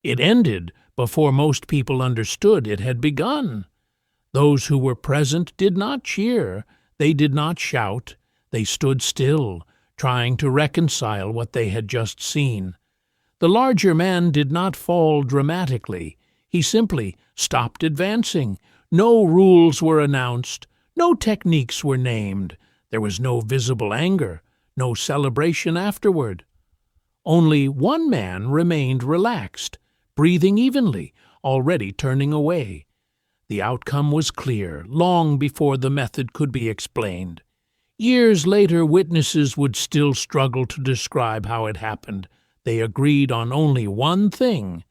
It ended before most people understood it had begun. Those who were present did not cheer, they did not shout, they stood still, trying to reconcile what they had just seen. The larger man did not fall dramatically. He simply stopped advancing. No rules were announced. No techniques were named. There was no visible anger, no celebration afterward. Only one man remained relaxed, breathing evenly, already turning away. The outcome was clear, long before the method could be explained. Years later, witnesses would still struggle to describe how it happened. They agreed on only one thing.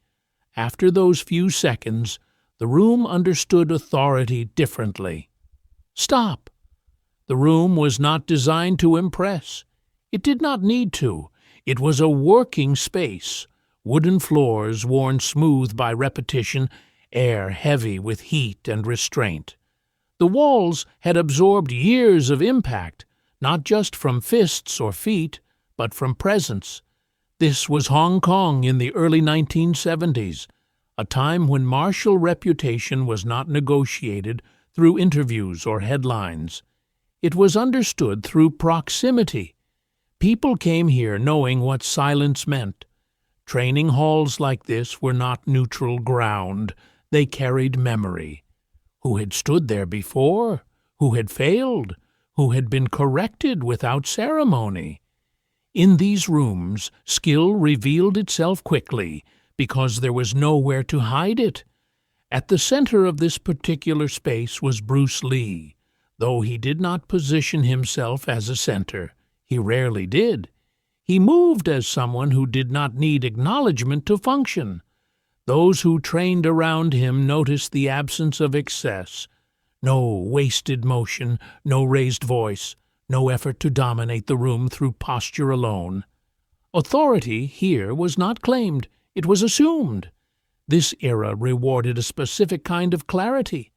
After those few seconds, the room understood authority differently. Stop! The room was not designed to impress. It did not need to. It was a working space. Wooden floors worn smooth by repetition, air heavy with heat and restraint. The walls had absorbed years of impact, not just from fists or feet, but from presence. This was Hong Kong in the early 1970s, a time when martial reputation was not negotiated through interviews or headlines. It was understood through proximity. People came here knowing what silence meant. Training halls like this were not neutral ground. They carried memory. Who had stood there before? Who had failed? Who had been corrected without ceremony? In these rooms, skill revealed itself quickly because there was nowhere to hide it. At the center of this particular space was Bruce Lee, though he did not position himself as a center. He rarely did. He moved as someone who did not need acknowledgement to function. Those who trained around him noticed the absence of excess. No wasted motion, no raised voice, no effort to dominate the room through posture alone. Authority here was not claimed, it was assumed. This era rewarded a specific kind of clarity.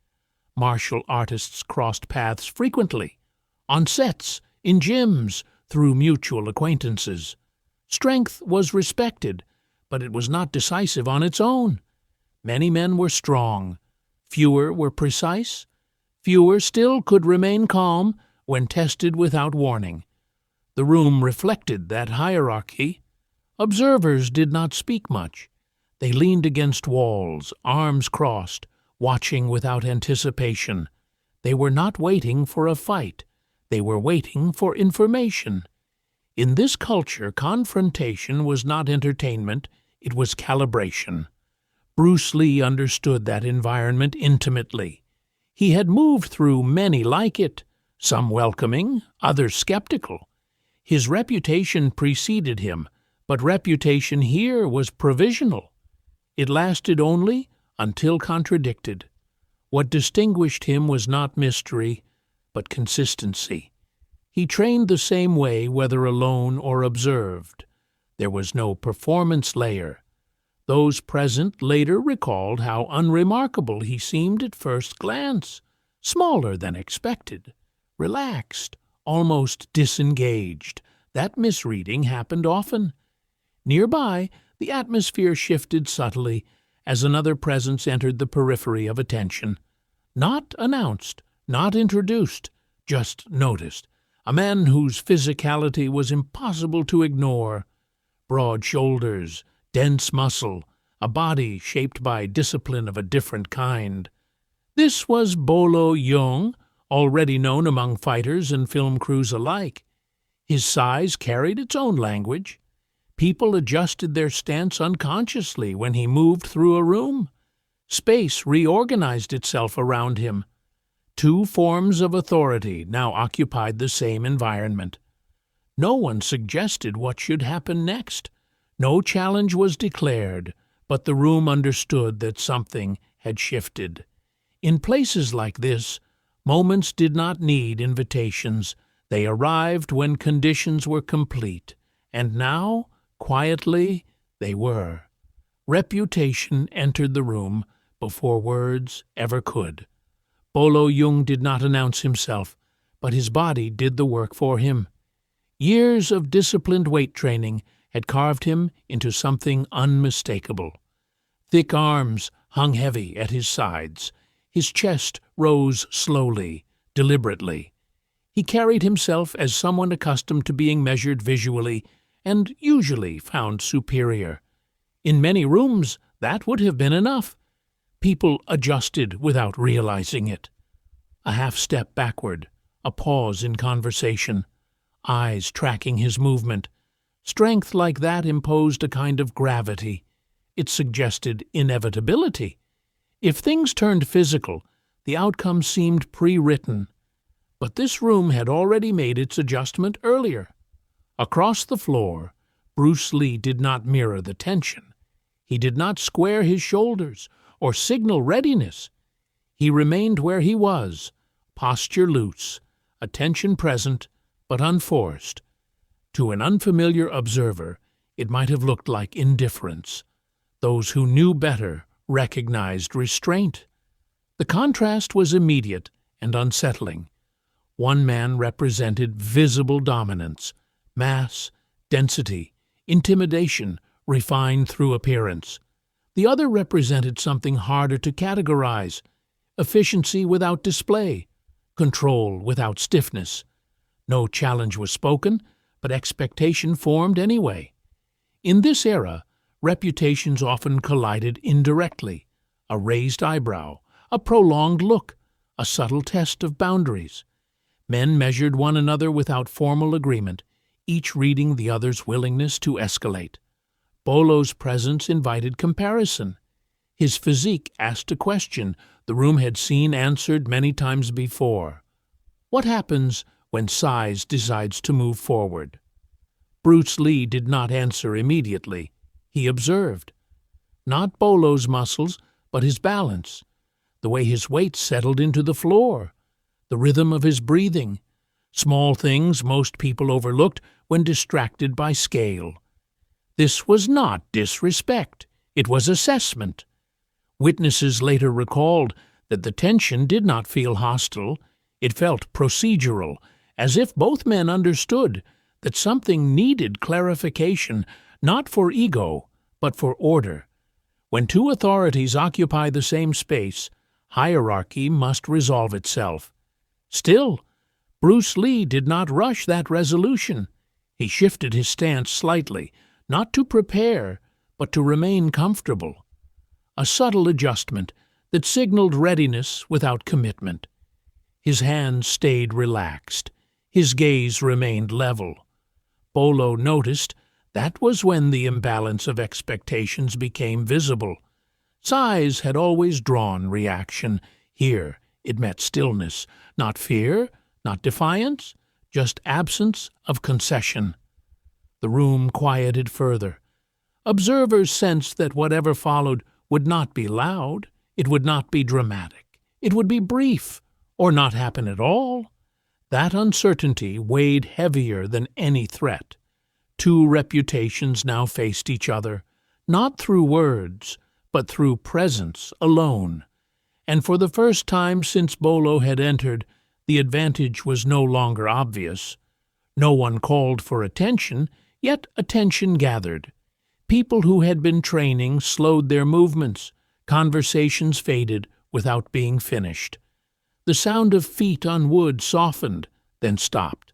Martial artists crossed paths frequently, on sets, in gyms, through mutual acquaintances. Strength was respected, but it was not decisive on its own. Many men were strong. Fewer were precise. Fewer still could remain calm when tested without warning. The room reflected that hierarchy. Observers did not speak much. They leaned against walls, arms crossed, watching without anticipation. They were not waiting for a fight. They were waiting for information. In this culture, confrontation was not entertainment, it was calibration. Bruce Lee understood that environment intimately. He had moved through many like it, some welcoming, others skeptical. His reputation preceded him, but reputation here was provisional. It lasted only until contradicted. What distinguished him was not mystery, but consistency. He trained the same way whether alone or observed. There was no performance layer. Those present later recalled how unremarkable he seemed at first glance, smaller than expected, relaxed, almost disengaged. That misreading happened often. Nearby, the atmosphere shifted subtly as another presence entered the periphery of attention. Not announced, not introduced, just noticed. A man whose physicality was impossible to ignore. Broad shoulders, dense muscle, a body shaped by discipline of a different kind. This was Bolo Yeung, already known among fighters and film crews alike. His size carried its own language. People adjusted their stance unconsciously when he moved through a room. Space reorganized itself around him. Two forms of authority now occupied the same environment. No one suggested what should happen next. No challenge was declared, but the room understood that something had shifted. In places like this, moments did not need invitations. They arrived when conditions were complete, and now, quietly, they were. Reputation entered the room before words ever could. Bolo Yeung did not announce himself, but his body did the work for him. Years of disciplined weight training had carved him into something unmistakable. Thick arms hung heavy at his sides. His chest rose slowly, deliberately. He carried himself as someone accustomed to being measured visually and usually found superior. In many rooms, that would have been enough. People adjusted without realizing it. A half step backward, a pause in conversation, eyes tracking his movement. Strength like that imposed a kind of gravity. It suggested inevitability. If things turned physical, the outcome seemed pre-written. But this room had already made its adjustment earlier. Across the floor, Bruce Lee did not mirror the tension. He did not square his shoulders or signal readiness. He remained where he was, posture loose, attention present but unforced. To an unfamiliar observer, it might have looked like indifference. Those who knew better recognized restraint. The contrast was immediate and unsettling. One man represented visible dominance, mass, density, intimidation refined through appearance. The other represented something harder to categorize, efficiency without display, control without stiffness. No challenge was spoken, but expectation formed anyway. In this era, reputations often collided indirectly. A raised eyebrow, a prolonged look, a subtle test of boundaries. Men measured one another without formal agreement, each reading the other's willingness to escalate. Bolo's presence invited comparison. His physique asked a question the room had seen answered many times before. What happens when size decides to move forward? Bruce Lee did not answer immediately. He observed. Not Bolo's muscles, but his balance, the way his weight settled into the floor, the rhythm of his breathing, small things most people overlooked when distracted by scale. This was not disrespect, it was assessment. Witnesses later recalled that the tension did not feel hostile, it felt procedural, as if both men understood that something needed clarification, not for ego, but for order. When two authorities occupy the same space, hierarchy must resolve itself. Still, Bruce Lee did not rush that resolution. He shifted his stance slightly, not to prepare, but to remain comfortable. A subtle adjustment that signaled readiness without commitment. His hands stayed relaxed. His gaze remained level. Bolo noticed that was when the imbalance of expectations became visible. Size had always drawn reaction. Here it met stillness, not fear, not defiance, just absence of concession. The room quieted further. Observers sensed that whatever followed would not be loud, it would not be dramatic, it would be brief, or not happen at all. That uncertainty weighed heavier than any threat. Two reputations now faced each other, not through words, but through presence alone. And for the first time since Bolo had entered, the advantage was no longer obvious. No one called for attention, yet attention gathered. People who had been training slowed their movements. Conversations faded without being finished. The sound of feet on wood softened, then stopped.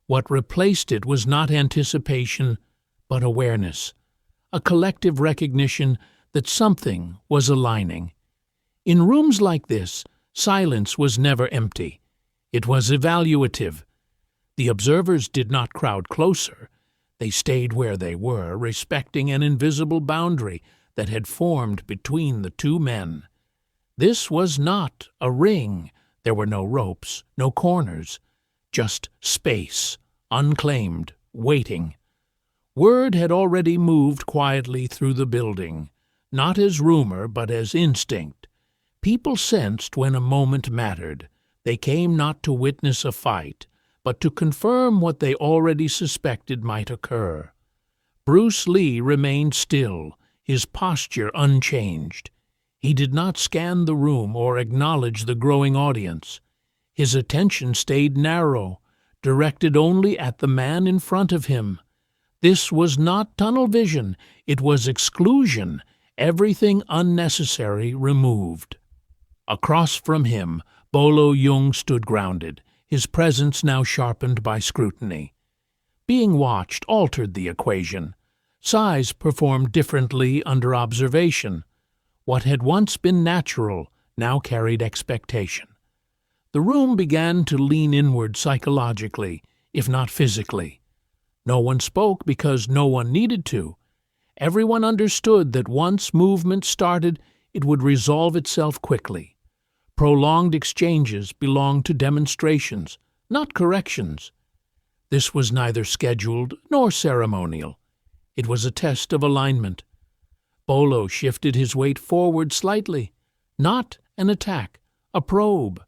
What replaced it was not anticipation, but awareness, a collective recognition that something was aligning. In rooms like this, silence was never empty. It was evaluative. The observers did not crowd closer. They stayed where they were, respecting an invisible boundary that had formed between the two men. This was not a ring. There were no ropes, no corners, just space, unclaimed, waiting. Word had already moved quietly through the building, not as rumor but as instinct. People sensed when a moment mattered. They came not to witness a fight, but to confirm what they already suspected might occur. Bruce Lee remained still, his posture unchanged. He did not scan the room or acknowledge the growing audience. His attention stayed narrow, directed only at the man in front of him. This was not tunnel vision, it was exclusion, everything unnecessary removed. Across from him, Bolo Jung stood grounded, his presence now sharpened by scrutiny. Being watched altered the equation. Size performed differently under observation. What had once been natural now carried expectation. The room began to lean inward psychologically, if not physically. No one spoke because no one needed to. Everyone understood that once movement started, it would resolve itself quickly. Prolonged exchanges belonged to demonstrations, not corrections. This was neither scheduled nor ceremonial. It was a test of alignment. Bolo shifted his weight forward slightly. Not an attack, a probe,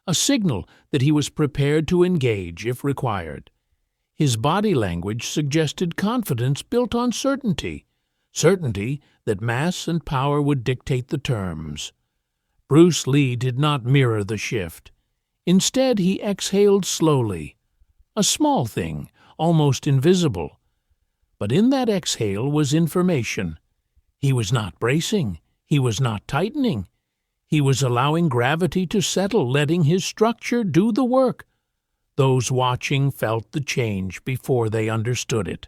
a signal that he was prepared to engage if required. His body language suggested confidence built on certainty, certainty that mass and power would dictate the terms. Bruce Lee did not mirror the shift. Instead, he exhaled slowly, a small thing, almost invisible. But in that exhale was information. He was not bracing. He was not tightening. He was allowing gravity to settle, letting his structure do the work. Those watching felt the change before they understood it.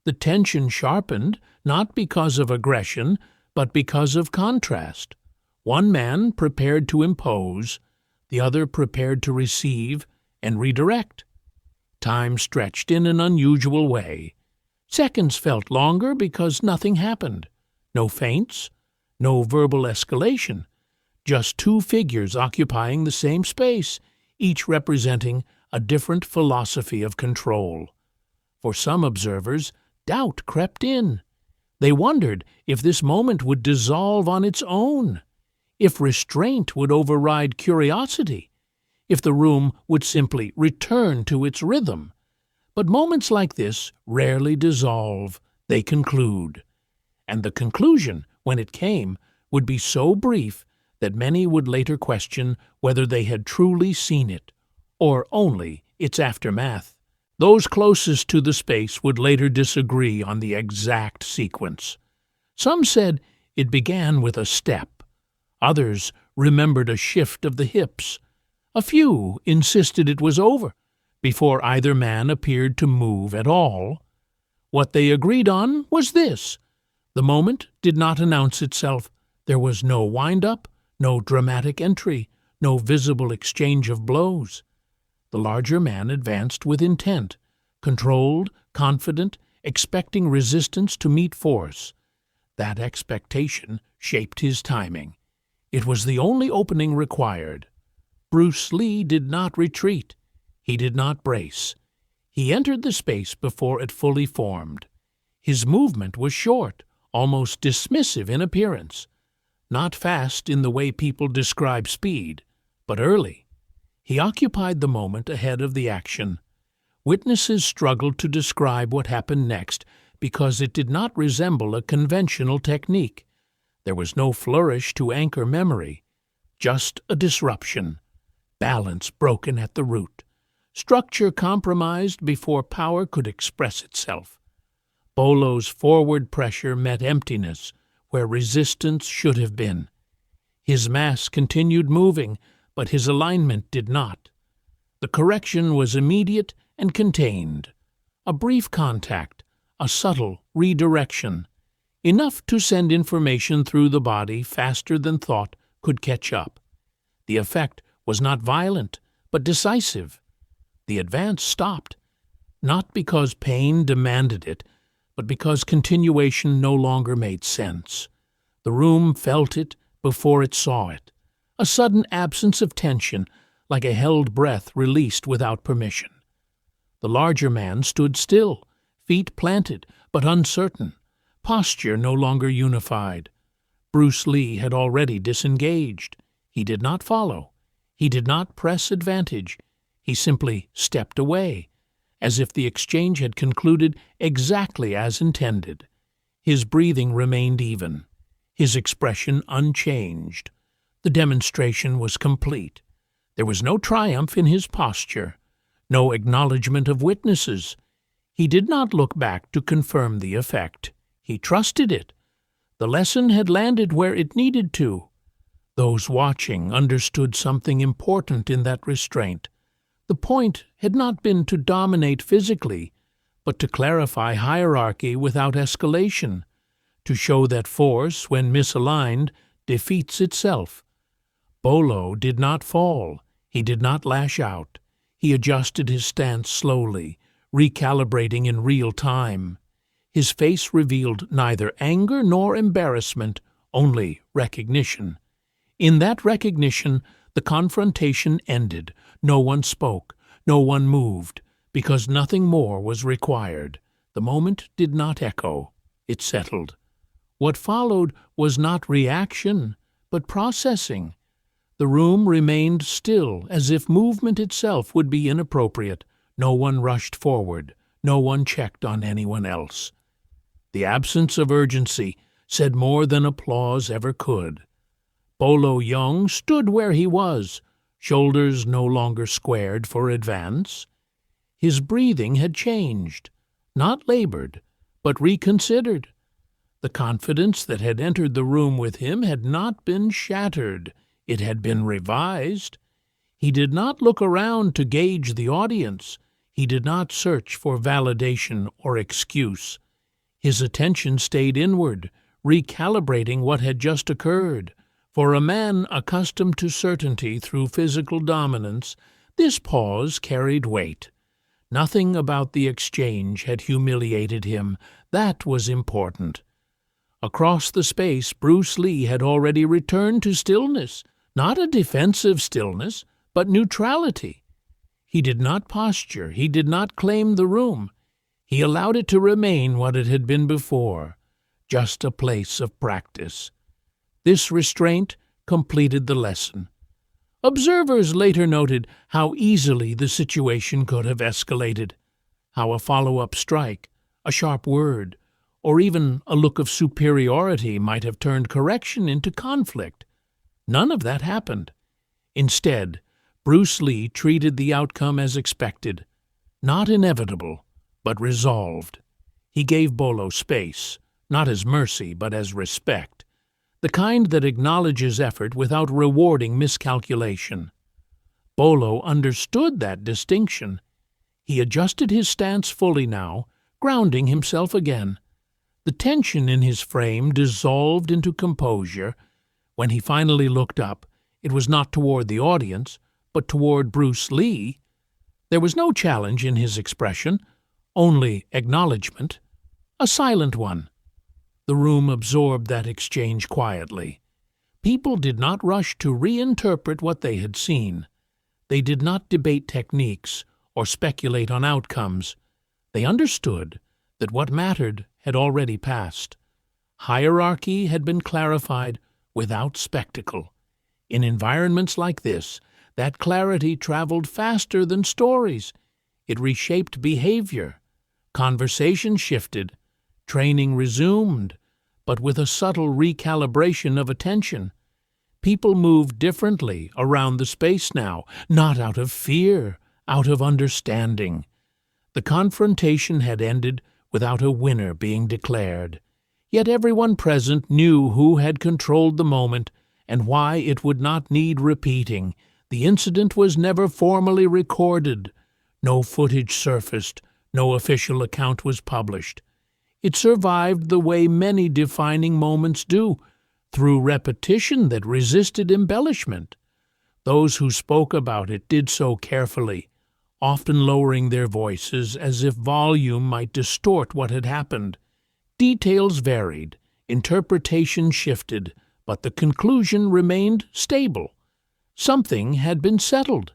The tension sharpened, not because of aggression, but because of contrast. One man prepared to impose, the other prepared to receive and redirect. Time stretched in an unusual way. Seconds felt longer because nothing happened. No feints, no verbal escalation. Just two figures occupying the same space, each representing a different philosophy of control. For some observers, doubt crept in. They wondered if this moment would dissolve on its own, if restraint would override curiosity, if the room would simply return to its rhythm. But moments like this rarely dissolve, they conclude. And the conclusion, when it came, would be so brief that many would later question whether they had truly seen it, or only its aftermath. Those closest to the space would later disagree on the exact sequence. Some said it began with a step. Others remembered a shift of the hips. A few insisted it was over, before either man appeared to move at all. What they agreed on was this. The moment did not announce itself. There was no wind-up, no dramatic entry, no visible exchange of blows. The larger man advanced with intent, controlled, confident, expecting resistance to meet force. That expectation shaped his timing. It was the only opening required. Bruce Lee did not retreat. He did not brace. He entered the space before it fully formed. His movement was short, almost dismissive in appearance. Not fast in the way people describe speed, but early. He occupied the moment ahead of the action. Witnesses struggled to describe what happened next because it did not resemble a conventional technique. There was no flourish to anchor memory, just a disruption, balance broken at the root, structure compromised before power could express itself. Bolo's forward pressure met emptiness where resistance should have been. His mass continued moving, but his alignment did not. The correction was immediate and contained. A brief contact, a subtle redirection, enough to send information through the body faster than thought could catch up. The effect was not violent, but decisive. The advance stopped, not because pain demanded it, but because continuation no longer made sense. The room felt it before it saw it, a sudden absence of tension, like a held breath released without permission. The larger man stood still, feet planted but uncertain, posture no longer unified. Bruce Lee had already disengaged. He did not follow. He did not press advantage. He simply stepped away, as if the exchange had concluded exactly as intended. His breathing remained even, his expression unchanged. The demonstration was complete. There was no triumph in his posture, no acknowledgment of witnesses. He did not look back to confirm the effect. He trusted it. The lesson had landed where it needed to. Those watching understood something important in that restraint. The point had not been to dominate physically, but to clarify hierarchy without escalation, to show that force, when misaligned, defeats itself. Bolo did not fall. He did not lash out. He adjusted his stance slowly, recalibrating in real time. His face revealed neither anger nor embarrassment, only recognition. In that recognition, the confrontation ended. No one spoke, no one moved, because nothing more was required. The moment did not echo. It settled. What followed was not reaction, but processing. The room remained still, as if movement itself would be inappropriate. No one rushed forward. No one checked on anyone else. The absence of urgency said more than applause ever could. Bolo Young stood where he was, shoulders no longer squared for advance. His breathing had changed, not labored, but reconsidered. The confidence that had entered the room with him had not been shattered. It had been revised. He did not look around to gauge the audience. He did not search for validation or excuse. His attention stayed inward, recalibrating what had just occurred. For a man accustomed to certainty through physical dominance, this pause carried weight. Nothing about the exchange had humiliated him. That was important. Across the space, Bruce Lee had already returned to stillness, not a defensive stillness, but neutrality. He did not posture, he did not claim the room. He allowed it to remain what it had been before, just a place of practice. This restraint completed the lesson. Observers later noted how easily the situation could have escalated, how a follow-up strike, a sharp word, or even a look of superiority might have turned correction into conflict. None of that happened. Instead, Bruce Lee treated the outcome as expected, not inevitable, but resolved. He gave Bolo space, not as mercy, but as respect, the kind that acknowledges effort without rewarding miscalculation. Bolo understood that distinction. He adjusted his stance fully now, grounding himself again. The tension in his frame dissolved into composure. When he finally looked up, it was not toward the audience, but toward Bruce Lee. There was no challenge in his expression, only acknowledgment, a silent one. The room absorbed that exchange quietly. People did not rush to reinterpret what they had seen. They did not debate techniques or speculate on outcomes. They understood that what mattered had already passed. Hierarchy had been clarified without spectacle. In environments like this, that clarity traveled faster than stories. It reshaped behavior. Conversation shifted. Training resumed, but with a subtle recalibration of attention. People moved differently around the space now, not out of fear, out of understanding. The confrontation had ended without a winner being declared. Yet everyone present knew who had controlled the moment and why it would not need repeating. The incident was never formally recorded. No footage surfaced. No official account was published. It survived the way many defining moments do, through repetition that resisted embellishment. Those who spoke about it did so carefully, often lowering their voices as if volume might distort what had happened. Details varied, interpretation shifted, but the conclusion remained stable. Something had been settled.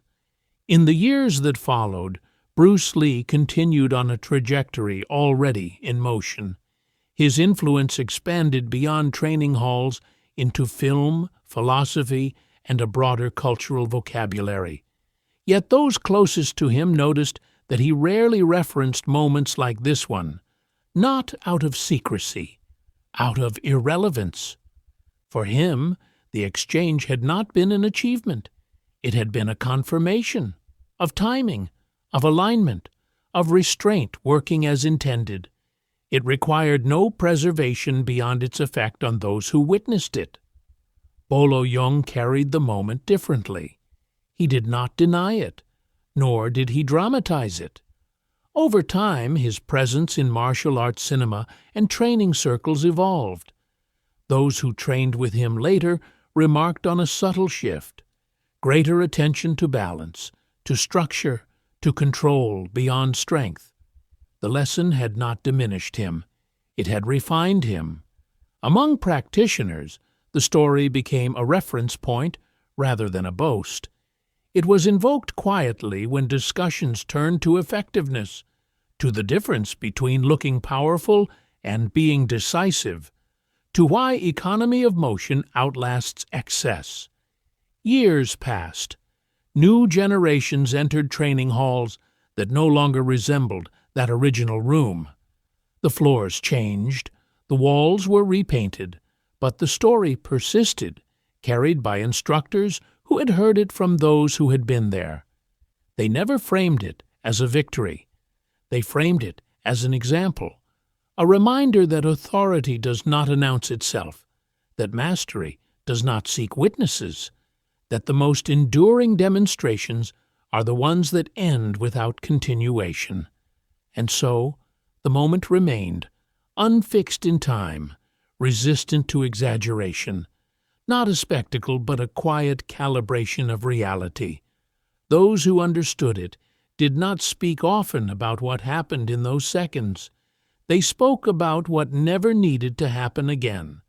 In the years that followed, Bruce Lee continued on a trajectory already in motion. His influence expanded beyond training halls into film, philosophy, and a broader cultural vocabulary. Yet those closest to him noticed that he rarely referenced moments like this one, not out of secrecy, out of irrelevance. For him, the exchange had not been an achievement. It had been a confirmation of timing, of alignment, of restraint working as intended. It required no preservation beyond its effect on those who witnessed it. Bolo Yeung carried the moment differently. He did not deny it, nor did he dramatize it. Over time, his presence in martial arts cinema and training circles evolved. Those who trained with him later remarked on a subtle shift, greater attention to balance, to structure, to control beyond strength. The lesson had not diminished him. It had refined him. Among practitioners, the story became a reference point rather than a boast. It was invoked quietly when discussions turned to effectiveness, to the difference between looking powerful and being decisive, to why economy of motion outlasts excess. Years passed. New generations entered training halls that no longer resembled that original room. The floors changed, the walls were repainted, but the story persisted, carried by instructors who had heard it from those who had been there. They never framed it as a victory. They framed it as an example, a reminder that authority does not announce itself, that mastery does not seek witnesses, that the most enduring demonstrations are the ones that end without continuation. And so, the moment remained, unfixed in time, resistant to exaggeration, not a spectacle but a quiet calibration of reality. Those who understood it did not speak often about what happened in those seconds. They spoke about what never needed to happen again.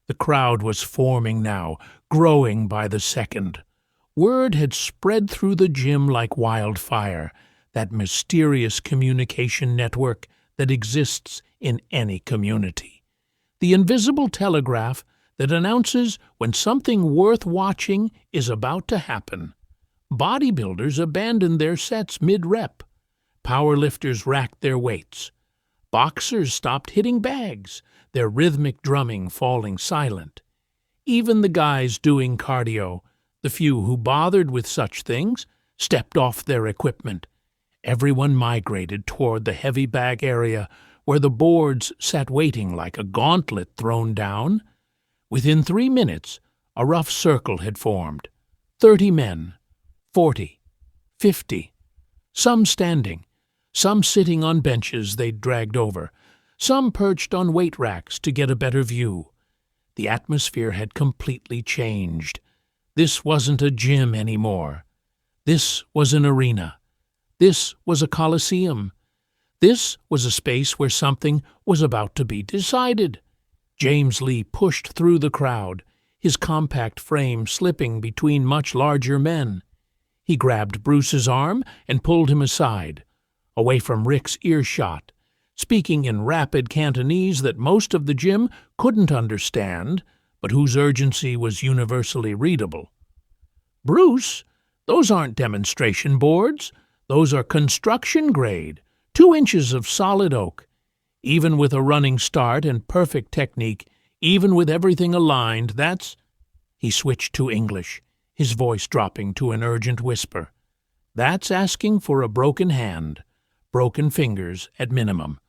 The crowd was forming now, growing by the second. Word had spread through the gym like wildfire, that mysterious communication network that exists in any community. The invisible telegraph that announces when something worth watching is about to happen. Bodybuilders abandoned their sets mid-rep. Powerlifters racked their weights. Boxers stopped hitting bags, their rhythmic drumming falling silent. Even the guys doing cardio, the few who bothered with such things, stepped off their equipment. Everyone migrated toward the heavy bag area where the boards sat waiting like a gauntlet thrown down. Within 3 minutes, a rough circle had formed. 30 men, 40, 50, some standing, some sitting on benches they'd dragged over, some perched on weight racks to get a better view. The atmosphere had completely changed. This wasn't a gym anymore. This was an arena. This was a coliseum. This was a space where something was about to be decided. James Lee pushed through the crowd, his compact frame slipping between much larger men. He grabbed Bruce's arm and pulled him aside, away from Rick's earshot, speaking in rapid Cantonese that most of the gym couldn't understand, but whose urgency was universally readable. "Bruce, those aren't demonstration boards. Those are construction grade, 2 inches of solid oak. Even with a running start and perfect technique, even with everything aligned, that's—" He switched to English, his voice dropping to an urgent whisper. "That's asking for a broken hand, broken fingers at minimum.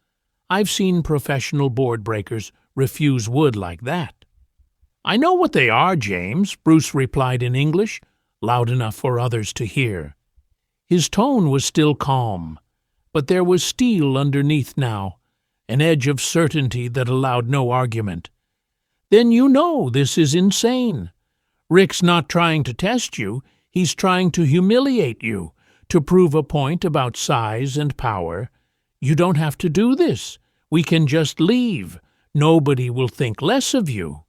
I've seen professional board breakers refuse wood like that. "I know what they are, James," Bruce replied in English, loud enough for others to hear. His tone was still calm, but there was steel underneath now, an edge of certainty that allowed no argument. "Then you know this is insane. Rick's not trying to test you, he's trying to humiliate you, to prove a point about size and power. You don't have to do this. We can just leave. Nobody will think less of you."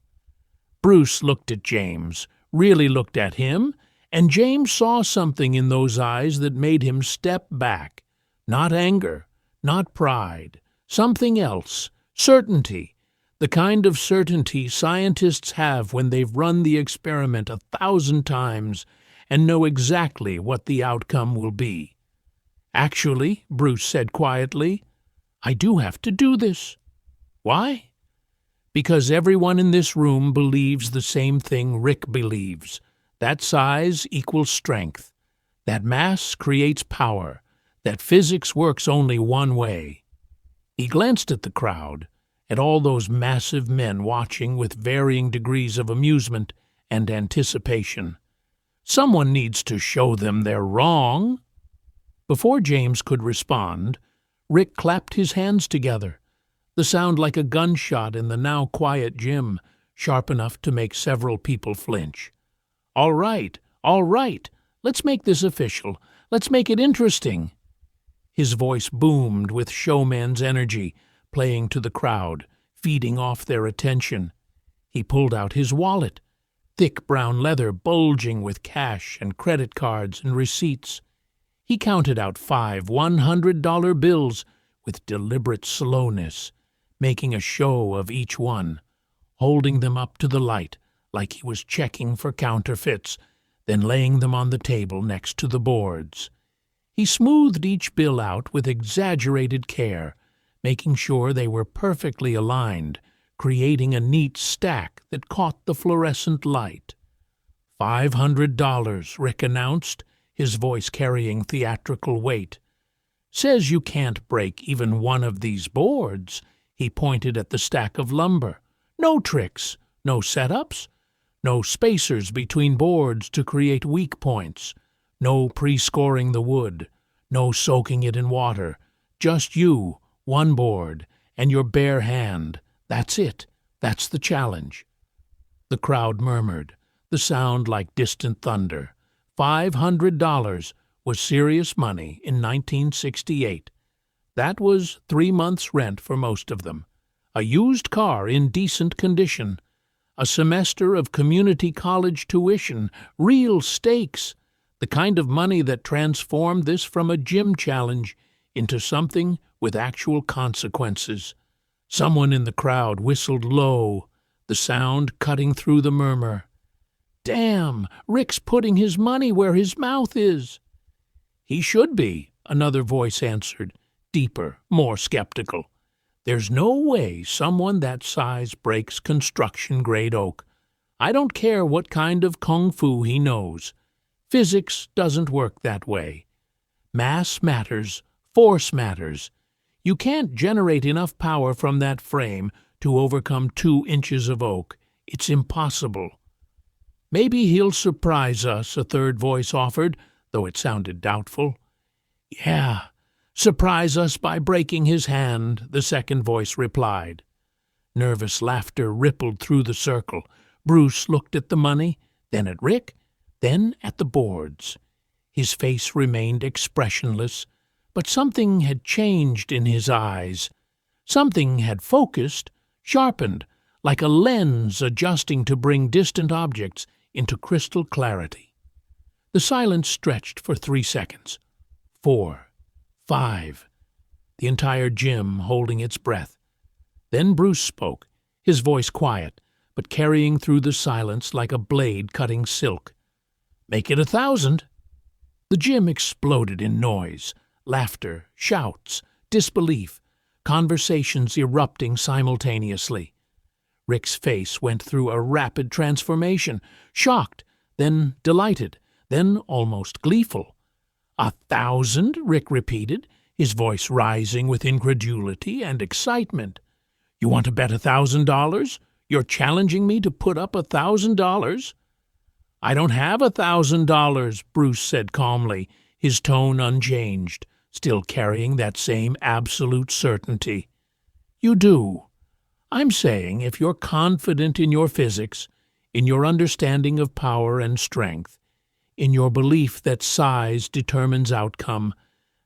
Bruce looked at James, really looked at him, and James saw something in those eyes that made him step back. Not anger, not pride, something else, certainty, the kind of certainty scientists have when they've run the experiment 1,000 times and know exactly what the outcome will be. "Actually," Bruce said quietly, "I do have to do this." "Why?" "Because everyone in this room believes the same thing Rick believes. That size equals strength. That mass creates power. That physics works only one way." He glanced at the crowd, at all those massive men watching with varying degrees of amusement and anticipation. Someone needs to show them they're wrong. Before James could respond, Rick clapped his hands together, the sound like a gunshot in the now quiet gym, sharp enough to make several people flinch. All right, let's make this official. Let's make it interesting." His voice boomed with showman's energy, playing to the crowd, feeding off their attention. He pulled out his wallet, thick brown leather bulging with cash and credit cards and receipts. He counted out 5 $100 bills with deliberate slowness, making a show of each one, holding them up to the light like he was checking for counterfeits, then laying them on the table next to the boards. He smoothed each bill out with exaggerated care, making sure they were perfectly aligned, creating a neat stack that caught the fluorescent light. $500, Rick announced, his voice carrying theatrical weight. "Says you can't break even one of these boards." He pointed at the stack of lumber. "No tricks, no setups, no spacers between boards to create weak points, no pre-scoring the wood, no soaking it in water. Just you, one board, and your bare hand. That's it. That's the challenge." The crowd murmured, the sound like distant thunder. $500 was serious money in 1968. That was 3 months' rent for most of them, a used car in decent condition, a semester of community college tuition, real stakes, the kind of money that transformed this from a gym challenge into something with actual consequences. Someone in the crowd whistled low, the sound cutting through the murmur. "Damn, Rick's putting his money where his mouth is." "He should be," another voice answered, deeper, more skeptical. "There's no way someone that size breaks construction-grade oak. I don't care what kind of kung fu he knows. Physics doesn't work that way. Mass matters, force matters. You can't generate enough power from that frame to overcome 2 inches of oak. It's impossible." "Maybe he'll surprise us," a third voice offered, though it sounded doubtful. "Yeah, surprise us by breaking his hand," the second voice replied. Nervous laughter rippled through the circle. Bruce looked at the money, then at Rick, then at the boards. His face remained expressionless, but something had changed in his eyes. Something had focused, sharpened, like a lens adjusting to bring distant objects into crystal clarity. The silence stretched for 3 seconds. 4, 5, the entire gym holding its breath. Then Bruce spoke, his voice quiet, but carrying through the silence like a blade cutting silk. "Make it 1,000. The gym exploded in noise, laughter, shouts, disbelief, conversations erupting simultaneously. Rick's face went through a rapid transformation, shocked, then delighted, then almost gleeful. 1,000, Rick repeated, his voice rising with incredulity and excitement. "You want to bet $1,000? You're challenging me to put up $1,000? "I don't have $1,000, Bruce said calmly, his tone unchanged, still carrying that same absolute certainty. "You do. I'm saying if you're confident in your physics, in your understanding of power and strength, in your belief that size determines outcome,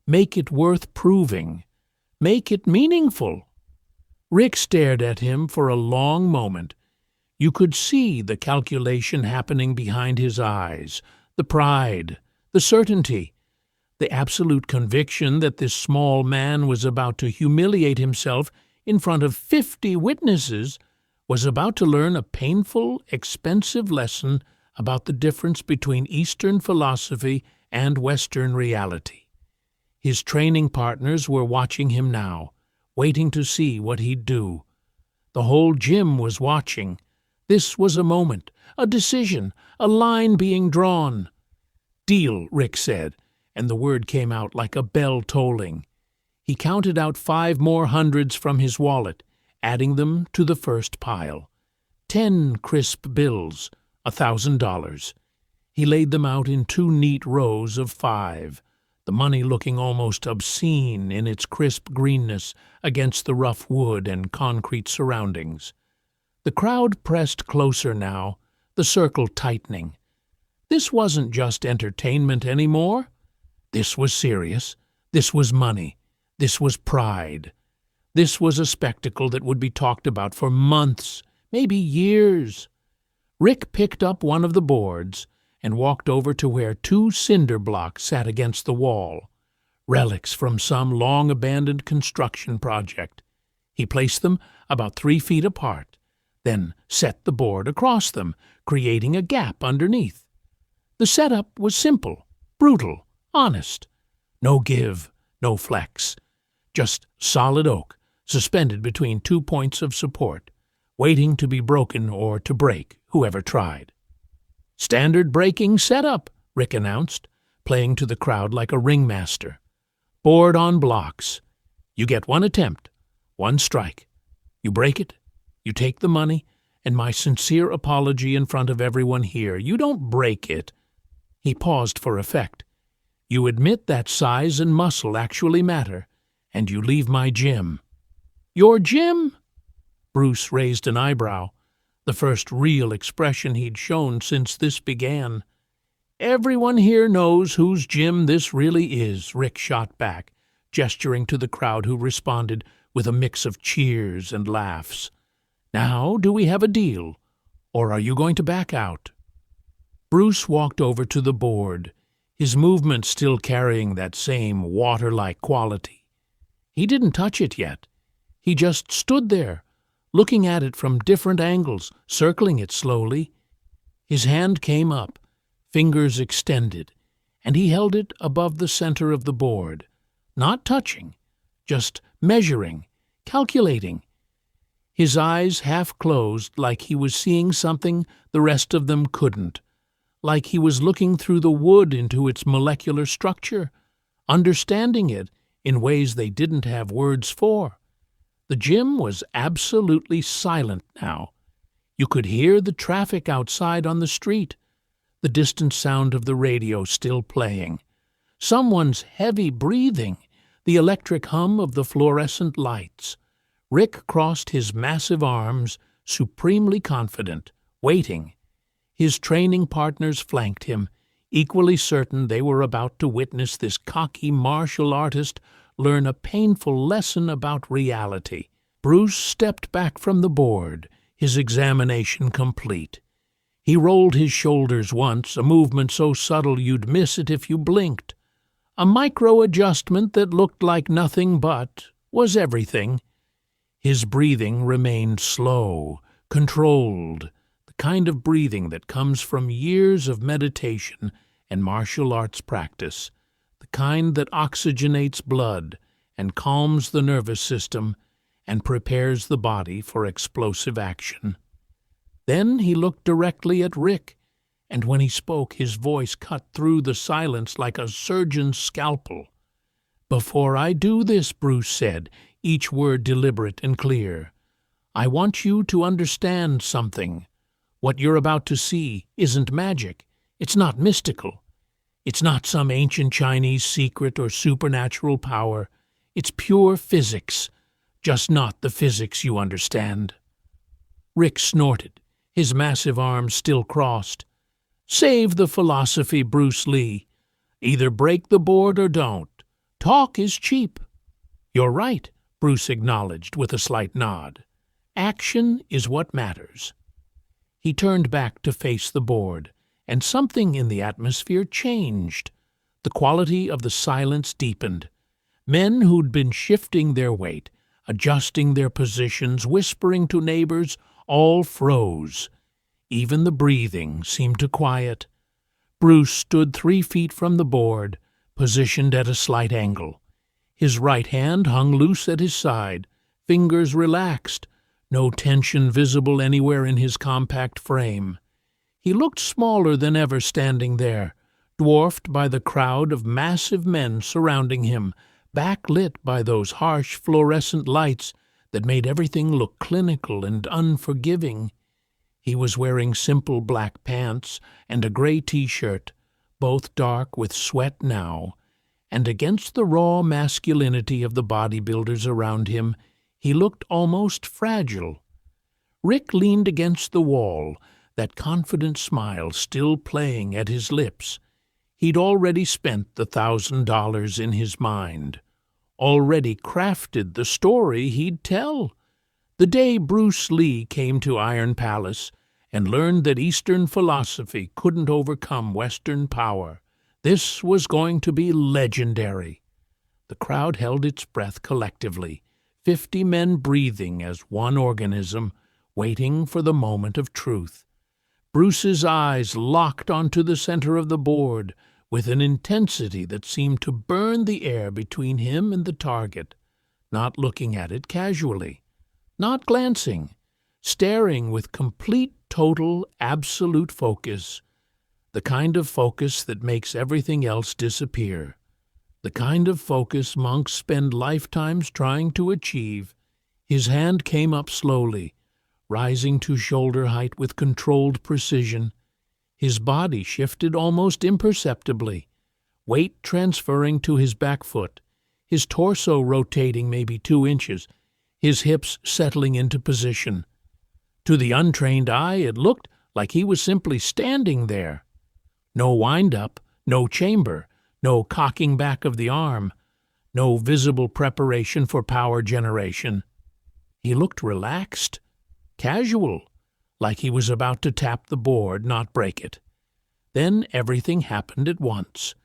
make it worth proving. Make it meaningful." Rick stared at him for a long moment. You could see the calculation happening behind his eyes, the pride, the certainty, the absolute conviction that this small man was about to humiliate himself in front of 50 witnesses, was about to learn a painful, expensive lesson about the difference between Eastern philosophy and Western reality. His training partners were watching him now, waiting to see what he'd do. The whole gym was watching. This was a moment, a decision, a line being drawn. "Deal," Rick said, and the word came out like a bell tolling. He counted out 5 more hundreds from his wallet, adding them to the first pile. 10 crisp bills, $1,000. He laid them out in 2 neat rows of 5, the money looking almost obscene in its crisp greenness against the rough wood and concrete surroundings. The crowd pressed closer now, the circle tightening. This wasn't just entertainment anymore. This was serious. This was money. This was pride. This was a spectacle that would be talked about for months, maybe years. Rick picked up one of the boards and walked over to where 2 cinder blocks sat against the wall, relics from some long-abandoned construction project. He placed them about 3 feet apart, then set the board across them, creating a gap underneath. The setup was simple, brutal, honest. No give, no flex. Just solid oak, suspended between 2 points of support, waiting to be broken or to break whoever tried. "Standard breaking setup," Rick announced, playing to the crowd like a ringmaster. "Board on blocks. You get 1 attempt, 1 strike. You break it, you take the money, and my sincere apology in front of everyone here. You don't break it." He paused for effect. "You admit that size and muscle actually matter, and you leave my gym." "Your gym?" Bruce raised an eyebrow, the first real expression he'd shown since this began. "Everyone here knows whose gym this really is," Rick shot back, gesturing to the crowd who responded with a mix of cheers and laughs. "Now, do we have a deal, or are you going to back out?" Bruce walked over to the board, his movement still carrying that same water-like quality. He didn't touch it yet. He just stood there, looking at it from different angles, circling it slowly. His hand came up, fingers extended, and he held it above the center of the board, not touching, just measuring, calculating. His eyes half closed like he was seeing something the rest of them couldn't, like he was looking through the wood into its molecular structure, understanding it in ways they didn't have words for. The gym was absolutely silent now. You could hear the traffic outside on the street, the distant sound of the radio still playing, someone's heavy breathing, the electric hum of the fluorescent lights. Rick crossed his massive arms, supremely confident, waiting. His training partners flanked him, equally certain they were about to witness this cocky martial artist learn a painful lesson about reality. Bruce stepped back from the board, his examination complete. He rolled his shoulders once, a movement so subtle you'd miss it if you blinked. A micro-adjustment that looked like nothing but was everything. His breathing remained slow, controlled, the kind of breathing that comes from years of meditation and martial arts practice, the kind that oxygenates blood and calms the nervous system and prepares the body for explosive action. Then he looked directly at Rick, and when he spoke his voice cut through the silence like a surgeon's scalpel. "Before I do this," Bruce said, each word deliberate and clear, "I want you to understand something. What you're about to see isn't magic. It's not mystical. It's not some ancient Chinese secret or supernatural power. It's pure physics, just not the physics you understand." Rick snorted, his massive arms still crossed. "Save the philosophy, Bruce Lee. Either break the board or don't. Talk is cheap." "You're right," Bruce acknowledged with a slight nod. "Action is what matters." He turned back to face the board, and something in the atmosphere changed. The quality of the silence deepened. Men who'd been shifting their weight, adjusting their positions, whispering to neighbors, all froze. Even the breathing seemed to quiet. Bruce stood 3 feet from the board, positioned at a slight angle. His right hand hung loose at his side, fingers relaxed, no tension visible anywhere in his compact frame. He looked smaller than ever standing there, dwarfed by the crowd of massive men surrounding him, backlit by those harsh fluorescent lights that made everything look clinical and unforgiving. He was wearing simple black pants and a gray T-shirt, both dark with sweat now, and against the raw masculinity of the bodybuilders around him, he looked almost fragile. Rick leaned against the wall, that confident smile still playing at his lips. He'd already spent the $1,000 in his mind, already crafted the story he'd tell. The day Bruce Lee came to Iron Palace and learned that Eastern philosophy couldn't overcome Western power, this was going to be legendary. The crowd held its breath collectively, 50 men breathing as one organism, waiting for the moment of truth. Bruce's eyes locked onto the center of the board with an intensity that seemed to burn the air between him and the target, not looking at it casually, not glancing, staring with complete, total, absolute focus, the kind of focus that makes everything else disappear, the kind of focus monks spend lifetimes trying to achieve. His hand came up slowly, rising to shoulder height with controlled precision. His body shifted almost imperceptibly, weight transferring to his back foot, his torso rotating maybe 2 inches, his hips settling into position. To the untrained eye, it looked like he was simply standing there. No wind-up, no chamber, no cocking back of the arm, no visible preparation for power generation. He looked relaxed, casual, like he was about to tap the board, not break it. Then everything happened at once.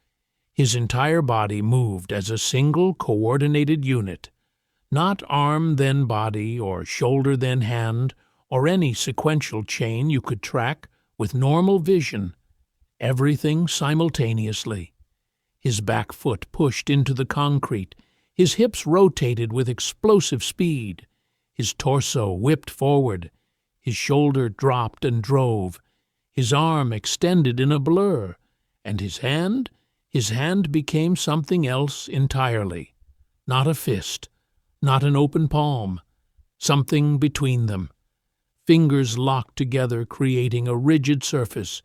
His entire body moved as a single coordinated unit, not arm then body or shoulder then hand or any sequential chain you could track with normal vision. Everything simultaneously. His back foot pushed into the concrete, his hips rotated with explosive speed, his torso whipped forward, his shoulder dropped and drove, his arm extended in a blur, and his hand became something else entirely. Not a fist, not an open palm, something between them. Fingers locked together, creating a rigid surface,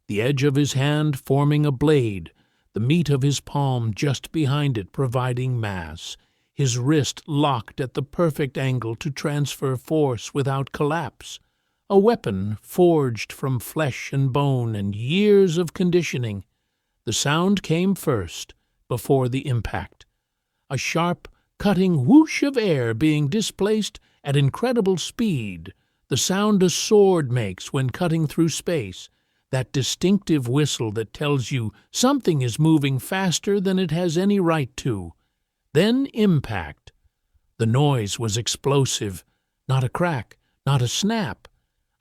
the edge of his hand forming a blade, the meat of his palm just behind it providing mass, his wrist locked at the perfect angle to transfer force without collapse. A weapon forged from flesh and bone and years of conditioning. The sound came first, before the impact. A sharp, cutting whoosh of air being displaced at incredible speed, the sound a sword makes when cutting through space, that distinctive whistle that tells you something is moving faster than it has any right to. Then impact. The noise was explosive, not a crack, not a snap,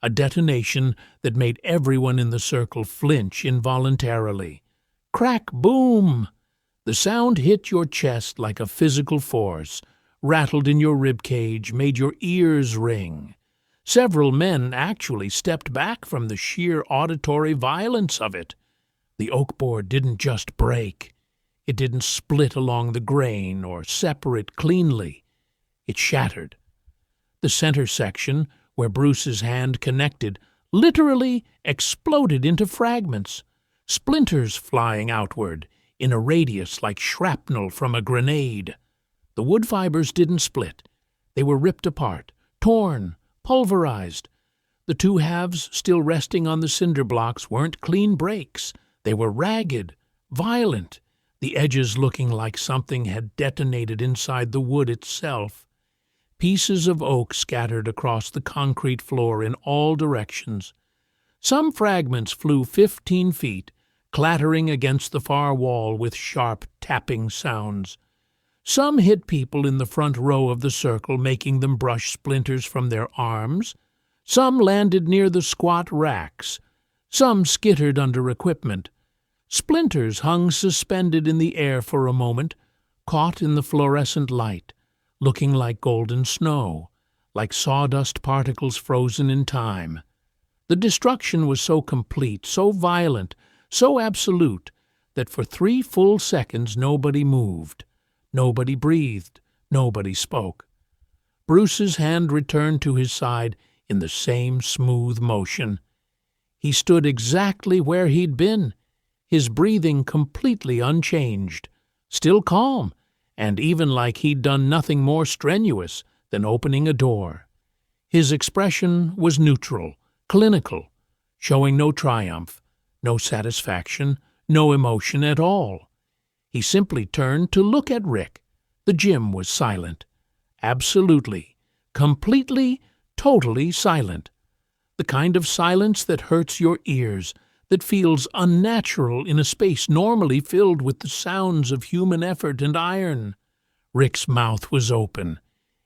a detonation that made everyone in the circle flinch involuntarily. Crack, boom! The sound hit your chest like a physical force, rattled in your rib cage, made your ears ring. Several men actually stepped back from the sheer auditory violence of it. The oak board didn't just break. It didn't split along the grain or separate cleanly. It shattered. The center section, where Bruce's hand connected, literally exploded into fragments, splinters flying outward in a radius like shrapnel from a grenade. The wood fibers didn't split. They were ripped apart, torn, pulverized. The two halves still resting on the cinder blocks weren't clean breaks. They were ragged, violent, the edges looking like something had detonated inside the wood itself. Pieces of oak scattered across the concrete floor in all directions. Some fragments flew 15 feet, clattering against the far wall with sharp tapping sounds. Some hit people in the front row of the circle, making them brush splinters from their arms. Some landed near the squat racks. Some skittered under equipment. Splinters hung suspended in the air for a moment, caught in the fluorescent light, looking like golden snow, like sawdust particles frozen in time. The destruction was so complete, so violent, so absolute, that for 3 full seconds nobody moved, nobody breathed, nobody spoke. Bruce's hand returned to his side in the same smooth motion. He stood exactly where he'd been, his breathing completely unchanged, still calm, and even like he'd done nothing more strenuous than opening a door. His expression was neutral, clinical, showing no triumph, no satisfaction, no emotion at all. He simply turned to look at Rick. The gym was silent. Absolutely, completely, totally silent. The kind of silence that hurts your ears, that feels unnatural in a space normally filled with the sounds of human effort and iron. Rick's mouth was open.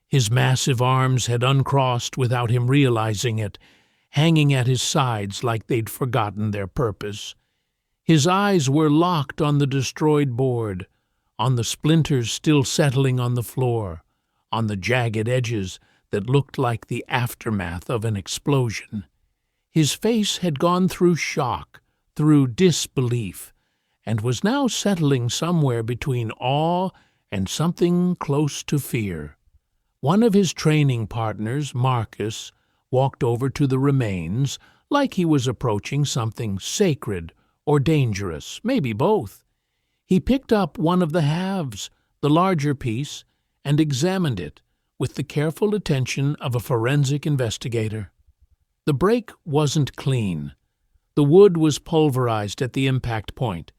His massive arms had uncrossed without him realizing it, hanging at his sides like they'd forgotten their purpose. His eyes were locked on the destroyed board, on the splinters still settling on the floor, on the jagged edges that looked like the aftermath of an explosion. His face had gone through shock, through disbelief, and was now settling somewhere between awe and something close to fear. One of his training partners, Marcus, walked over to the remains like he was approaching something sacred or dangerous, maybe both. He picked up one of the halves, the larger piece, and examined it with the careful attention of a forensic investigator. The break wasn't clean. The wood was pulverized at the impact point,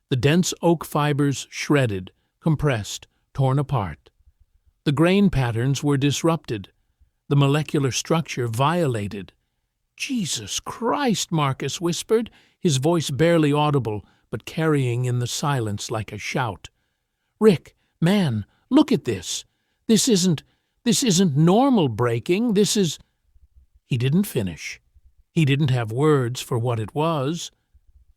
the dense oak fibers shredded, compressed, torn apart. The grain patterns were disrupted, the molecular structure violated. "Jesus Christ," Marcus whispered, his voice barely audible, but carrying in the silence like a shout. "Rick, man, look at this. This isn't normal breaking. This is—" He didn't finish. He didn't have words for what it was.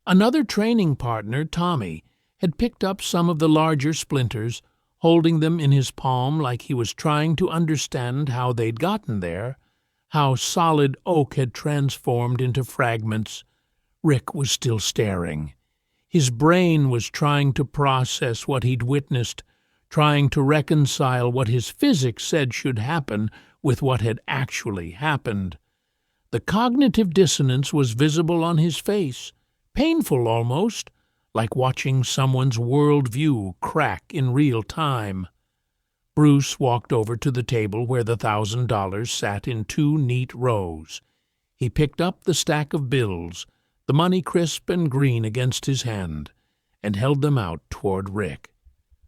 Another training partner, Tommy, had picked up some of the larger splinters, holding them in his palm like he was trying to understand how they'd gotten there, how solid oak had transformed into fragments. Rick was still staring. His brain was trying to process what he'd witnessed, trying to reconcile what his physics said should happen with what had actually happened. The cognitive dissonance was visible on his face, painful almost, like watching someone's worldview crack in real time. Bruce walked over to the table where the $1,000 sat in 2 neat rows. He picked up the stack of bills, the money crisp and green against his hand, and held them out toward Rick.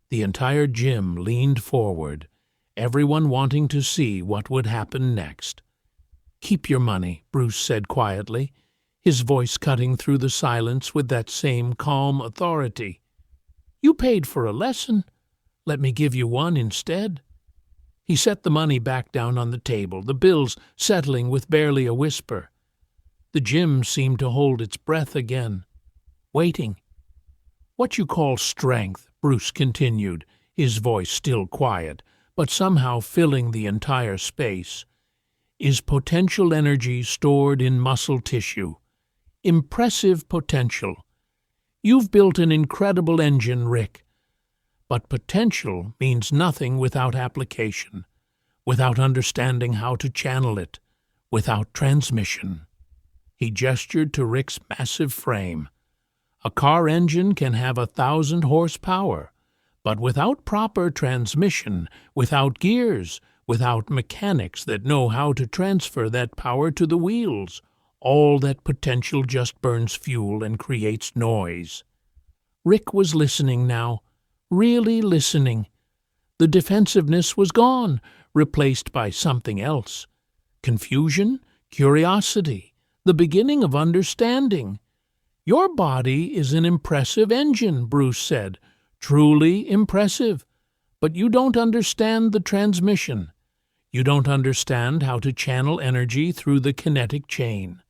The entire gym leaned forward, everyone wanting to see what would happen next. "Keep your money," Bruce said quietly, his voice cutting through the silence with that same calm authority. "You paid for a lesson. Let me give you one instead." He set the money back down on the table, the bills settling with barely a whisper. The gym seemed to hold its breath again, waiting. "What you call strength," Bruce continued, his voice still quiet, but somehow filling the entire space, "is potential energy stored in muscle tissue. Impressive potential. You've built an incredible engine, Rick, But potential means nothing without application, without understanding how to channel it, without transmission. He gestured to Rick's massive frame. A car engine can have 1,000 horsepower, but without proper transmission, without gears, without mechanics that know how to transfer that power to the wheels, all that potential just burns fuel and creates noise. Rick was listening now, really listening. The defensiveness was gone, replaced by something else. Confusion, curiosity, the beginning of understanding. "Your body is an impressive engine," Bruce said, "truly impressive. But you don't understand the transmission. You don't understand how to channel energy through the kinetic chain,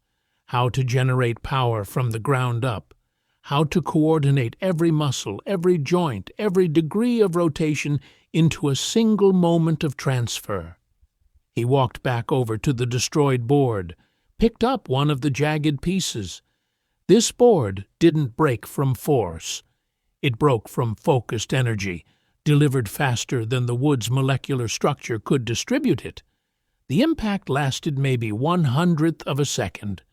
how to generate power from the ground up, how to coordinate every muscle, every joint, every degree of rotation into a single moment of transfer." He walked back over to the destroyed board, picked up one of the jagged pieces. This board didn't break from force. It broke from focused energy, delivered faster than the wood's molecular structure could distribute it. The impact lasted maybe 1/100th of a second.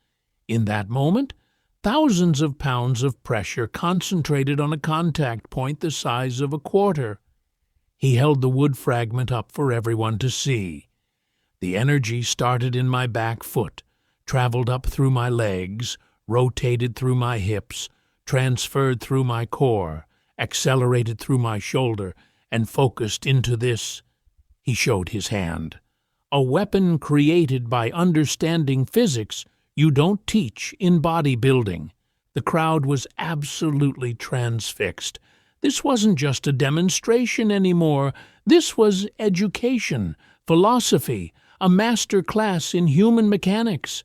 In that moment, thousands of pounds of pressure concentrated on a contact point the size of a quarter. He held the wood fragment up for everyone to see. The energy started in my back foot, traveled up through my legs, rotated through my hips, transferred through my core, accelerated through my shoulder, and focused into this. He showed his hand. A weapon created by understanding physics you don't teach in bodybuilding. The crowd was absolutely transfixed. This wasn't just a demonstration anymore. This was education, philosophy, a master class in human mechanics.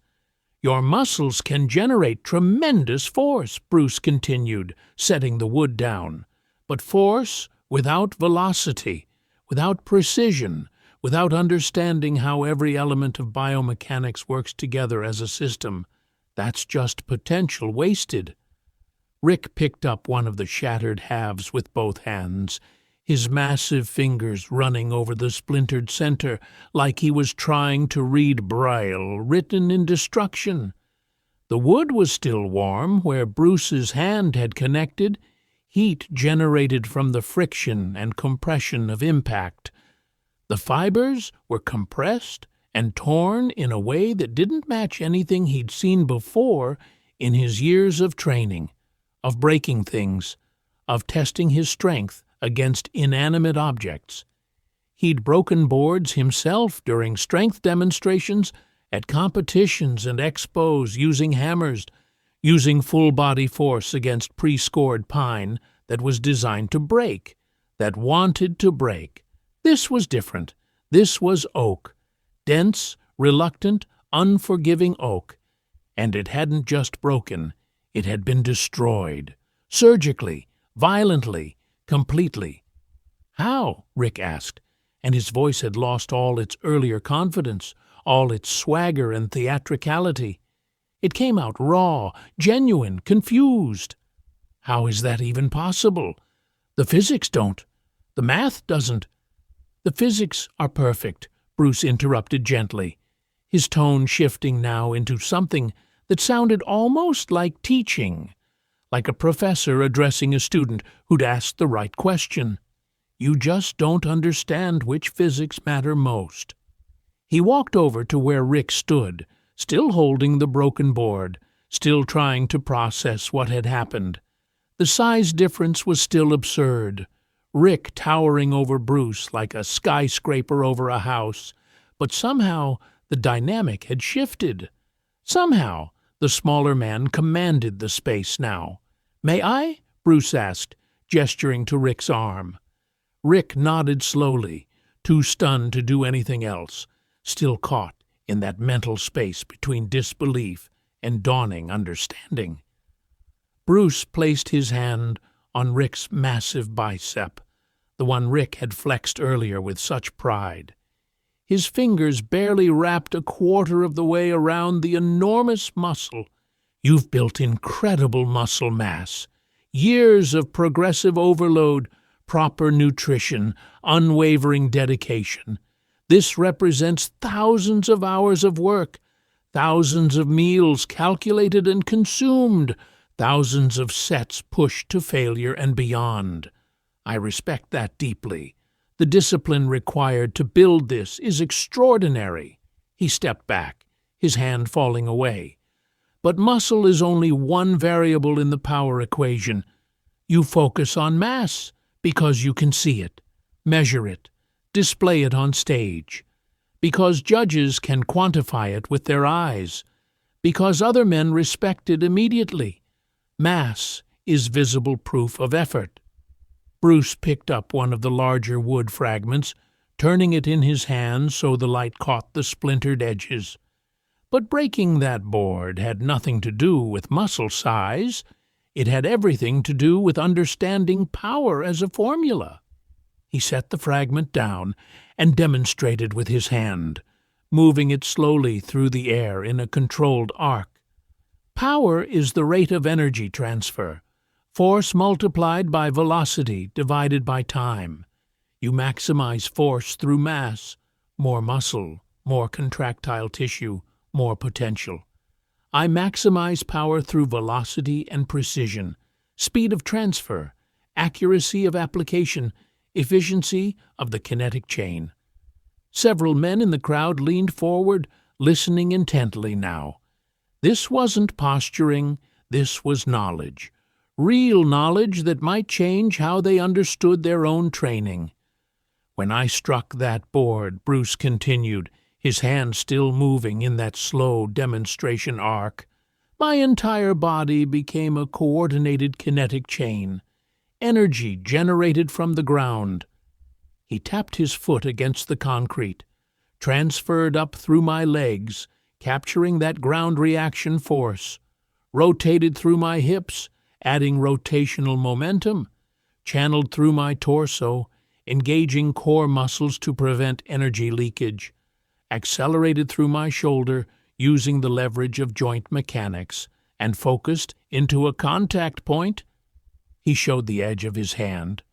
"Your muscles can generate tremendous force," Bruce continued, setting the wood down. "But force without velocity, without precision, without understanding how every element of biomechanics works together as a system, that's just potential wasted." Rick picked up one of the shattered halves with both hands, his massive fingers running over the splintered center like he was trying to read Braille written in destruction. The wood was still warm where Bruce's hand had connected, heat generated from the friction and compression of impact. The fibers were compressed and torn in a way that didn't match anything he'd seen before in his years of training, of breaking things, of testing his strength against inanimate objects. He'd broken boards himself during strength demonstrations at competitions and expos using hammers, using full-body force against pre-scored pine that was designed to break, that wanted to break. This was different. This was oak. Dense, reluctant, unforgiving oak. And it hadn't just broken. It had been destroyed. Surgically, violently, completely. "How?" Rick asked, and his voice had lost all its earlier confidence, all its swagger and theatricality. It came out raw, genuine, confused. "How is that even possible? The physics don't. The math doesn't." "The physics are perfect," Bruce interrupted gently, his tone shifting now into something that sounded almost like teaching, like a professor addressing a student who'd asked the right question. "You just don't understand which physics matter most." He walked over to where Rick stood, still holding the broken board, still trying to process what had happened. The size difference was still absurd. Rick towering over Bruce like a skyscraper over a house, but somehow the dynamic had shifted. Somehow the smaller man commanded the space now. "May I?" Bruce asked, gesturing to Rick's arm. Rick nodded slowly, too stunned to do anything else, still caught in that mental space between disbelief and dawning understanding. Bruce placed his hand on Rick's massive bicep, the one Rick had flexed earlier with such pride. His fingers barely wrapped a quarter of the way around the enormous muscle. "You've built incredible muscle mass. Years of progressive overload, proper nutrition, unwavering dedication. This represents thousands of hours of work, thousands of meals calculated and consumed, thousands of sets pushed to failure and beyond. I respect that deeply. The discipline required to build this is extraordinary. He stepped back, his hand falling away. But muscle is only one variable in the power equation. You focus on mass because you can see it, measure it, display it on stage, because judges can quantify it with their eyes, because other men respect it immediately. Mass is visible proof of effort. Bruce picked up one of the larger wood fragments, turning it in his hand so the light caught the splintered edges. But breaking that board had nothing to do with muscle size. It had everything to do with understanding power as a formula. He set the fragment down and demonstrated with his hand, moving it slowly through the air in a controlled arc. Power is the rate of energy transfer, force multiplied by velocity divided by time. You maximize force through mass, more muscle, more contractile tissue, more potential. I maximize power through velocity and precision, speed of transfer, accuracy of application, efficiency of the kinetic chain. Several men in the crowd leaned forward, listening intently now. This wasn't posturing, this was knowledge. Real knowledge that might change how they understood their own training. When I struck that board, Bruce continued, his hand still moving in that slow demonstration arc, my entire body became a coordinated kinetic chain, energy generated from the ground. He tapped his foot against the concrete, transferred up through my legs, capturing that ground reaction force, rotated through my hips, adding rotational momentum, channeled through my torso, engaging core muscles to prevent energy leakage, accelerated through my shoulder using the leverage of joint mechanics, and focused into a contact point. He showed the edge of his hand,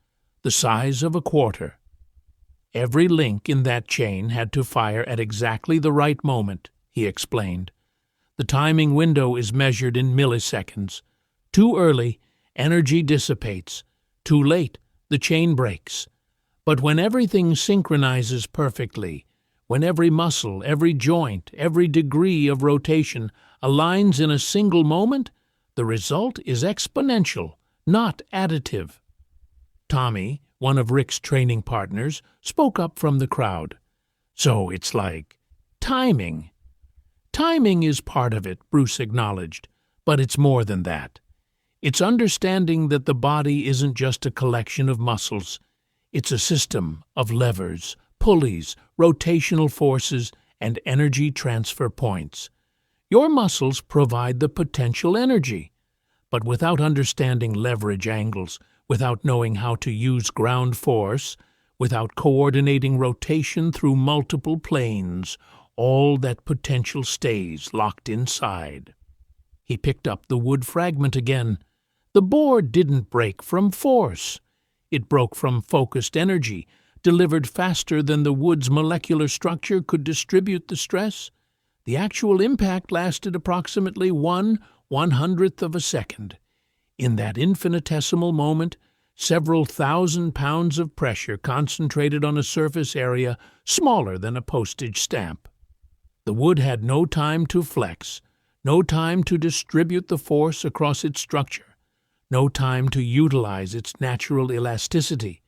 the size of a quarter. Every link in that chain had to fire at exactly the right moment, he explained. The timing window is measured in milliseconds. Too early, energy dissipates. Too late, the chain breaks. But when everything synchronizes perfectly, when every muscle, every joint, every degree of rotation aligns in a single moment, the result is exponential, not additive. Tommy, one of Rick's training partners, spoke up from the crowd. So it's like timing. Timing is part of it, Bruce acknowledged, but it's more than that. It's understanding that the body isn't just a collection of muscles. It's a system of levers, pulleys, rotational forces, and energy transfer points. Your muscles provide the potential energy, but without understanding leverage angles, without knowing how to use ground force, without coordinating rotation through multiple planes, all that potential stays locked inside. He picked up the wood fragment again. The board didn't break from force. It broke from focused energy, delivered faster than the wood's molecular structure could distribute the stress. The actual impact lasted approximately 1/100th of a second. In that infinitesimal moment, several thousand pounds of pressure concentrated on a surface area smaller than a postage stamp. The wood had no time to flex, no time to distribute the force across its structure, no time to utilize its natural elasticity.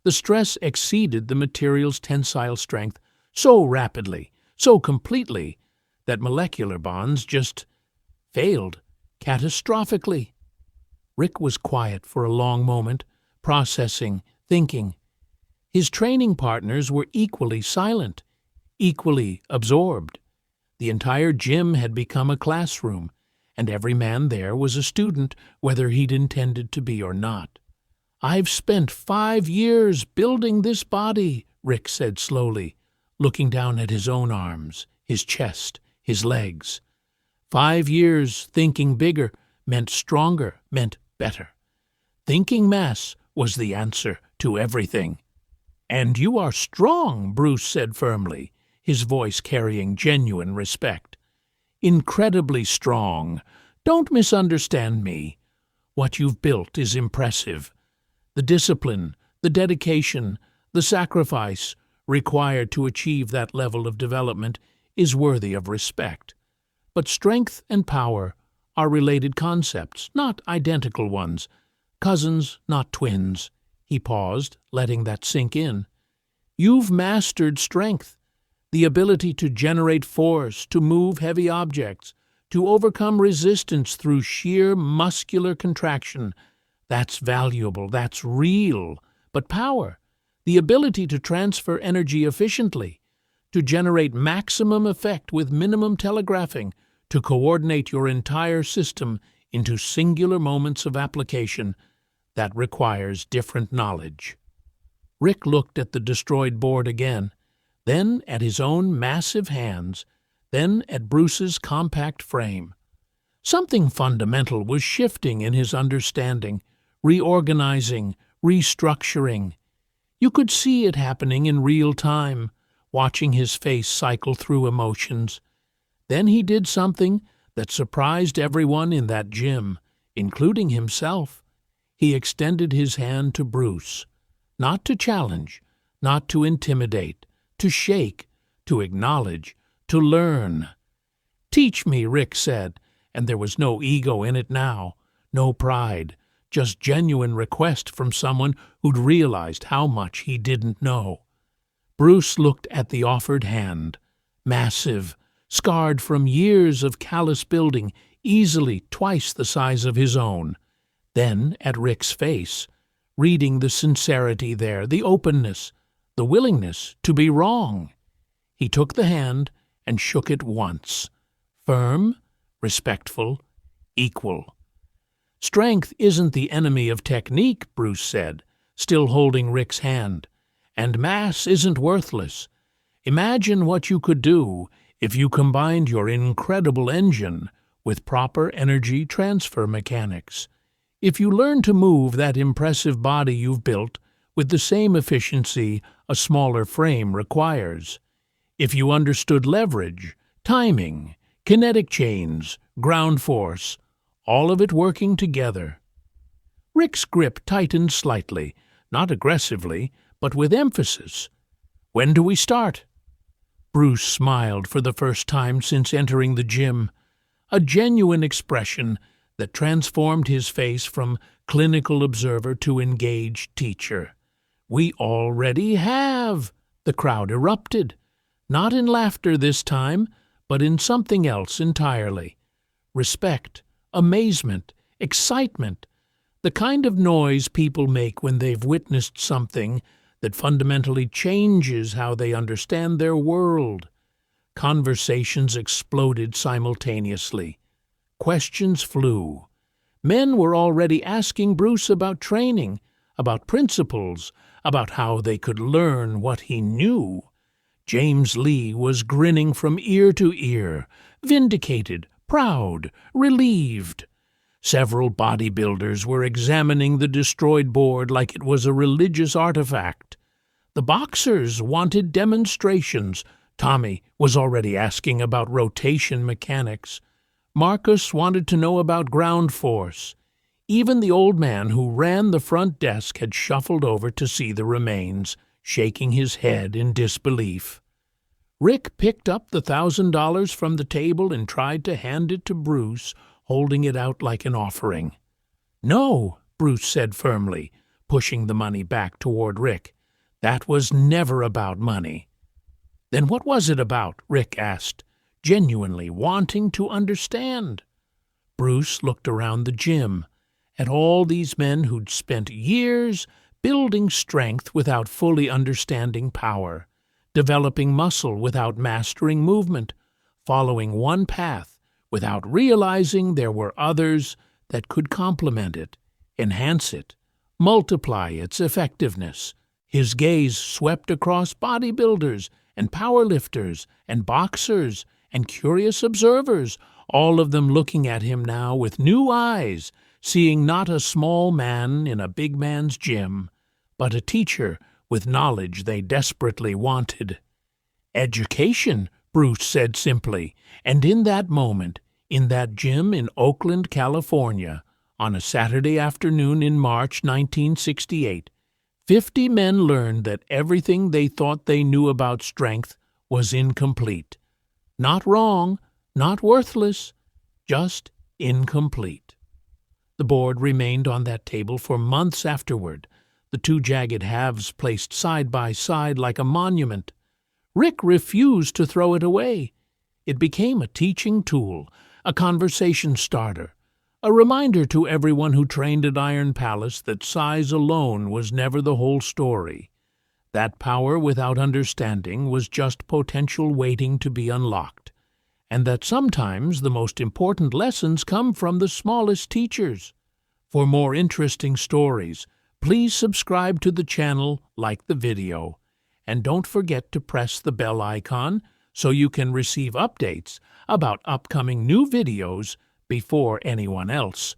The stress exceeded the material's tensile strength so rapidly, so completely, that molecular bonds just failed catastrophically. Rick was quiet for a long moment, processing, thinking. His training partners were equally silent, equally absorbed. The entire gym had become a classroom, and every man there was a student, whether he'd intended to be or not. "I've spent 5 years building this body," Rick said slowly, looking down at his own arms, his chest, his legs. 5 years thinking bigger meant stronger, meant better. Thinking mass was the answer to everything. "And you are strong," Bruce said firmly, his voice carrying genuine respect. "Incredibly strong. Don't misunderstand me. What you've built is impressive. The discipline, the dedication, the sacrifice required to achieve that level of development is worthy of respect. But strength and power are related concepts, not identical ones. Cousins, not twins." He paused, letting that sink in. "You've mastered strength, the ability to generate force, to move heavy objects, to overcome resistance through sheer muscular contraction. That's valuable, that's real. But power, the ability to transfer energy efficiently, to generate maximum effect with minimum telegraphing, to coordinate your entire system into singular moments of application, that requires different knowledge." Rick looked at the destroyed board again, then at his own massive hands, then at Bruce's compact frame. Something fundamental was shifting in his understanding, reorganizing, restructuring. You could see it happening in real time, watching his face cycle through emotions. Then he did something that surprised everyone in that gym, including himself. He extended his hand to Bruce, not to challenge, not to intimidate, to shake, to acknowledge, to learn. "Teach me," Rick said, and there was no ego in it now, no pride, just genuine request from someone who'd realized how much he didn't know. Bruce looked at the offered hand, massive, scarred from years of callous building, easily twice the size of his own. Then at Rick's face, reading the sincerity there, the openness, the willingness to be wrong. He took the hand and shook it once. Firm, respectful, equal. "Strength isn't the enemy of technique," Bruce said, still holding Rick's hand. "And mass isn't worthless. Imagine what you could do if you combined your incredible engine with proper energy transfer mechanics. If you learn to move that impressive body you've built with the same efficiency a smaller frame requires. If you understood leverage, timing, kinetic chains, ground force, all of it working together." Rick's grip tightened slightly, not aggressively, but with emphasis. "When do we start?" Bruce smiled for the first time since entering the gym, a genuine expression that transformed his face from clinical observer to engaged teacher. "We already have!" The crowd erupted, not in laughter this time, but in something else entirely. Respect, amazement, excitement, the kind of noise people make when they've witnessed something that fundamentally changes how they understand their world. Conversations exploded simultaneously. Questions flew. Men were already asking Bruce about training, about principles, about how they could learn what he knew. James Lee was grinning from ear to ear, vindicated, proud, relieved. Several bodybuilders were examining the destroyed board like it was a religious artifact. The boxers wanted demonstrations. Tommy was already asking about rotation mechanics. Marcus wanted to know about ground force. Even the old man who ran the front desk had shuffled over to see the remains, shaking his head in disbelief. Rick picked up the $1,000 from the table and tried to hand it to Bruce, holding it out like an offering. "No," Bruce said firmly, pushing the money back toward Rick. "That was never about money." "Then what was it about?" Rick asked, genuinely wanting to understand. Bruce looked around the gym, at all these men who'd spent years building strength without fully understanding power, developing muscle without mastering movement, following one path without realizing there were others that could complement it, enhance it, multiply its effectiveness. His gaze swept across bodybuilders and powerlifters and boxers and curious observers, all of them looking at him now with new eyes, seeing not a small man in a big man's gym, but a teacher with knowledge they desperately wanted. "Education," Bruce said simply, and in that moment, in that gym in Oakland, California, on a Saturday afternoon in March 1968, 50 men learned that everything they thought they knew about strength was incomplete. Not wrong, not worthless, just incomplete. The board remained on that table for months afterward, the two jagged halves placed side by side like a monument. Rick refused to throw it away. It became a teaching tool, a conversation starter, a reminder to everyone who trained at Iron Palace that size alone was never the whole story. That power without understanding was just potential waiting to be unlocked, and that sometimes the most important lessons come from the smallest teachers. For more interesting stories, please subscribe to the channel, like the video, and don't forget to press the bell icon so you can receive updates about upcoming new videos before anyone else.